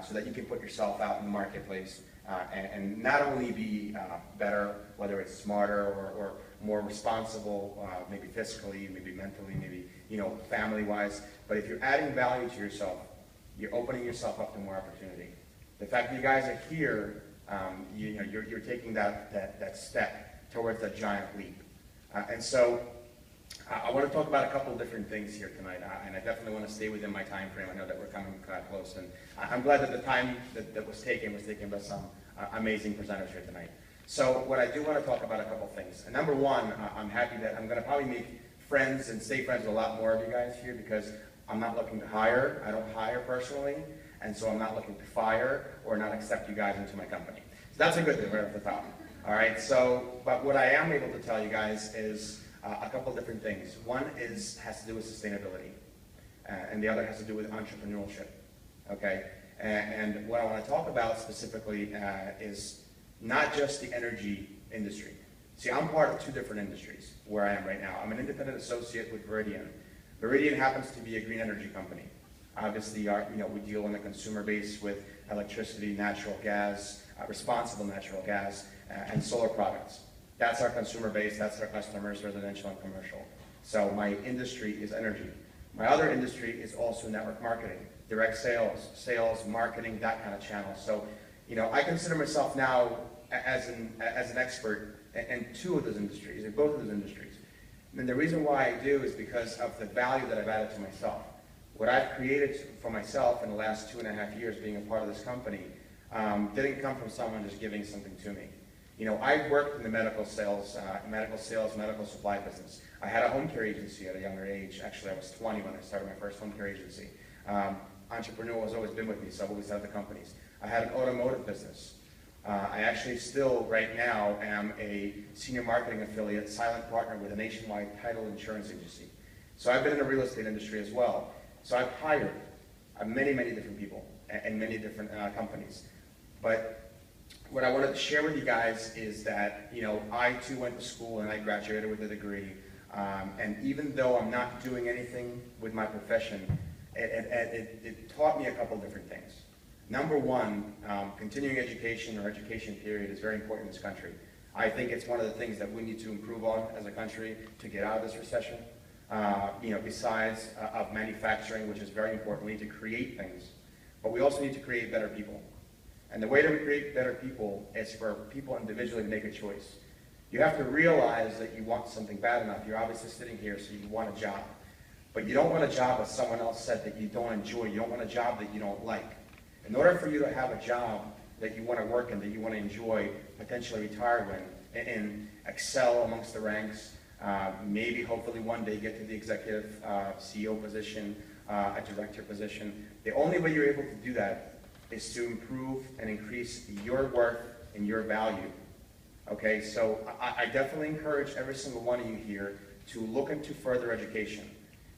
so that you can put yourself out in the marketplace and not only be better, whether it's smarter or more responsible, maybe fiscally, maybe mentally, maybe family-wise, but if you're adding value to yourself, you're opening yourself up to more opportunity. The fact that you guys are here, you're taking that step towards that giant leap. And so I want to talk about a couple of different things here tonight, and I definitely want to stay within my time frame. I know that we're coming close, and I'm glad that the time that was taken by some amazing presenters here tonight. So what I do want to talk about a couple of things. And number one, I'm happy that I'm going to probably make friends and stay friends with a lot more of you guys here, because I'm not looking to hire. I don't hire personally, and so I'm not looking to fire or not accept you guys into my company. So that's a good thing right at the top. All right, but what I am able to tell you guys is a couple different things. One has to do with sustainability, and the other has to do with entrepreneurship, okay? And what I want to talk about specifically is not just the energy industry. See, I'm part of two different industries where I am right now. I'm an independent associate with Veridian. Veridian happens to be a green energy company. Obviously, we deal on the consumer base with electricity, natural gas, responsible natural gas, and solar products. That's our consumer base, that's our customers, residential and commercial. So my industry is energy. My other industry is also network marketing, direct sales, marketing, that kind of channel. So, I consider myself now as an expert in two of those industries, in both of those industries. And the reason why I do is because of the value that I've added to myself. What I've created for myself in the last 2.5 years being a part of this company didn't come from someone just giving something to me. I worked in the medical medical supply business. I had a home care agency at a younger age. Actually, I was 20 when I started my first home care agency. Entrepreneur has always been with me, so I've always had the companies. I had an automotive business. I actually still, right now, am a senior marketing affiliate, silent partner with a nationwide title insurance agency. So I've been in the real estate industry as well. So I've hired many, many different people and many different companies. But what I wanted to share with you guys is that, I too went to school and I graduated with a degree. And even though I'm not doing anything with my profession, it taught me a couple different things. Number one, continuing education or education period is very important in this country. I think it's one of the things that we need to improve on as a country to get out of this recession. Besides of manufacturing, which is very important, we need to create things, but we also need to create better people. And the way that we create better people is for people individually to make a choice. You have to realize that you want something bad enough. You're obviously sitting here, so you want a job. But you don't want a job that someone else said that you don't enjoy. You don't want a job that you don't like. In order for you to have a job that you want to work in, that you want to enjoy, potentially retire in, and excel amongst the ranks, maybe hopefully one day get to the executive CEO position, a director position, the only way you're able to do that is to improve and increase your worth and your value. Okay, so I definitely encourage every single one of you here to look into further education.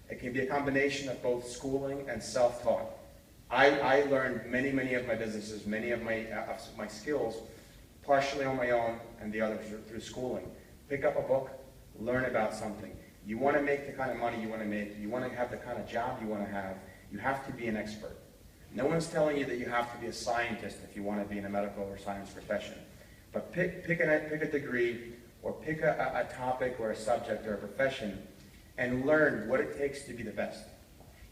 It can be a combination of both schooling and self-taught. I learned many of my businesses, many of my skills, partially on my own and the others through schooling. Pick up a book, learn about something. You want to make the kind of money you want to make, you want to have the kind of job you want to have, you have to be an expert. No one's telling you that you have to be a scientist if you want to be in a medical or science profession. But pick a degree, or pick a topic or a subject or a profession, and learn what it takes to be the best.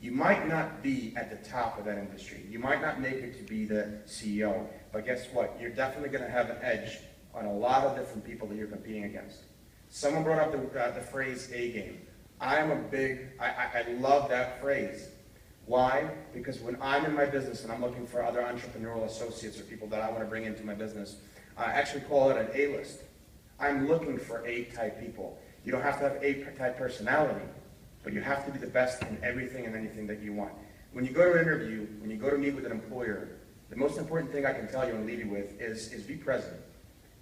You might not be at the top of that industry. You might not make it to be the CEO, but guess what? You're definitely going to have an edge on a lot of different people that you're competing against. Someone brought up the phrase A game. I love that phrase. Why? Because when I'm in my business and I'm looking for other entrepreneurial associates or people that I want to bring into my business, I actually call it an A list. I'm looking for A-type people. You don't have to have A-type personality, but you have to be the best in everything and anything that you want. When you go to an interview, when you go to meet with an employer, the most important thing I can tell you and leave you with is be present.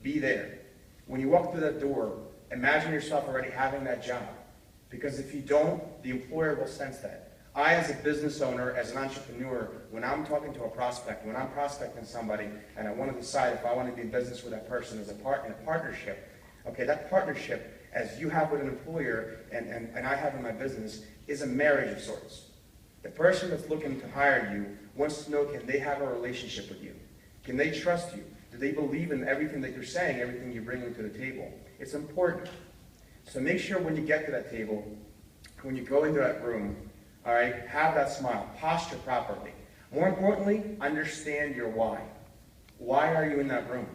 Be there. When you walk through that door, imagine yourself already having that job. Because if you don't, the employer will sense that. I, as a business owner, as an entrepreneur, when I'm talking to a prospect, when I'm prospecting somebody, and I want to decide if I want to be in business with that person as in a partnership, okay, that partnership, as you have with an employer and I have in my business, is a marriage of sorts. The person that's looking to hire you wants to know, can they have a relationship with you? Can they trust you? Do they believe in everything that you're saying, everything you're bringing to the table? It's important. So make sure when you get to that table, when you go into that room, all right, have that smile, posture properly. More importantly, understand your why. Why are you in that room?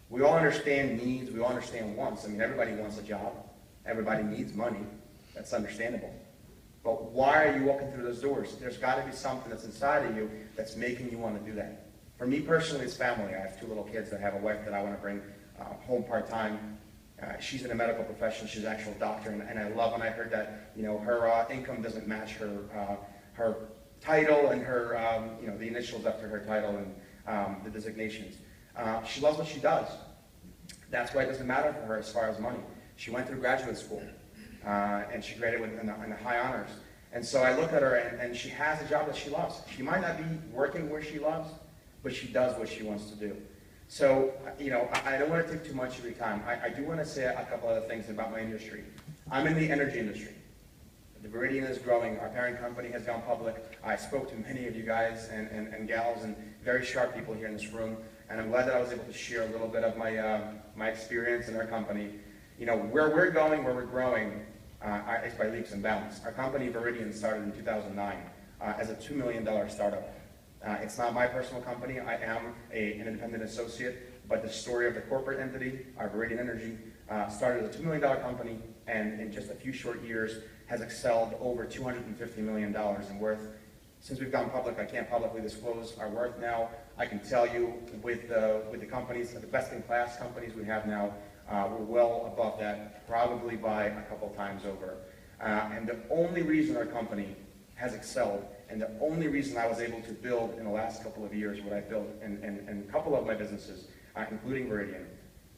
We all understand needs, we all understand wants. I mean, everybody wants a job. Everybody needs money. That's understandable. But why are you walking through those doors? There's got to be something that's inside of you that's making you want to do that. For me personally, it's family. I have 2 little kids. I have a wife that I want to bring home part-time. She's in a medical profession. She's an actual doctor, and I love when I heard that, you know, her income doesn't match her title and her, you know, the initials after her title and the designations. She loves what she does. That's why it doesn't matter for her as far as money. She went through graduate school, and she graduated in the high honors. And so I look at her, and she has a job that she loves. She might not be working where she loves, but she does what she wants to do. So, you know, I don't want to take too much of your time. I do want to say a couple other things about my industry. I'm in the energy industry. The Veridian is growing. Our parent company has gone public. I spoke to many of you guys and gals and very sharp people here in this room, and I'm glad that I was able to share a little bit of my experience in our company. You know, where we're going, where we're growing, is by leaps and bounds. Our company, Veridian, started in 2009 as a $2 million startup. It's not my personal company. I am an independent associate, but the story of the corporate entity, our Veridian Energy, started as a $2 million company, and in just a few short years has excelled over $250 million in worth. Since we've gone public, I can't publicly disclose our worth now. I can tell you with the companies, the best-in-class companies we have now, we're well above that, probably by a couple times over. And the only reason our company has excelled, and the only reason I was able to build in the last couple of years what I built in a couple of my businesses, including Veridian,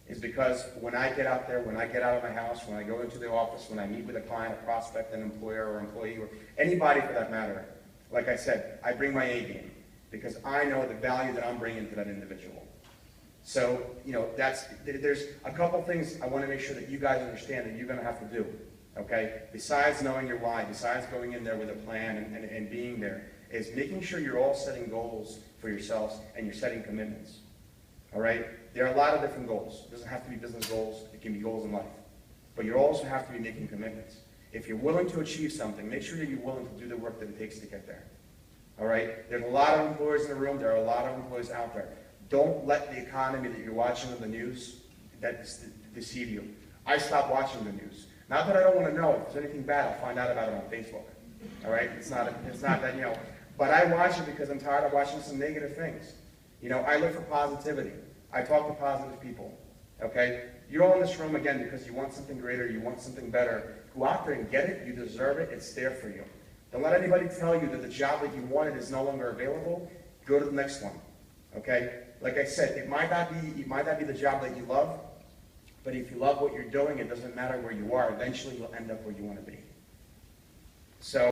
is because when I get out there, when I get out of my house, when I go into the office, when I meet with a client, a prospect, an employer or employee, or anybody for that matter, like I said, I bring my A game because I know the value that I'm bringing to that individual. So, you know, there's a couple things I want to make sure that you guys understand that you're going to have to do, okay? Besides knowing your why, besides going in there with a plan and being there, is making sure you're all setting goals for yourselves and you're setting commitments, all right? There are a lot of different goals. It doesn't have to be business goals. It can be goals in life. But you also have to be making commitments. If you're willing to achieve something, make sure that you're willing to do the work that it takes to get there, all right? There's a lot of employers in the room. There are a lot of employees out there. Don't let the economy that you're watching on the news deceive you. I stopped watching the news. Not that I don't want to know. If there's anything bad, I'll find out about it on Facebook. All right? It's not that, you know. But I watch it because I'm tired of watching some negative things. You know, I look for positivity. I talk to positive people. Okay? You're all in this room, again, because you want something greater, you want something better. Go out there and get it. You deserve it. It's there for you. Don't let anybody tell you that the job that you wanted is no longer available. Go to the next one. Okay? Like I said, it might not be the job that you love, but if you love what you're doing, it doesn't matter where you are. Eventually, you'll end up where you want to be. So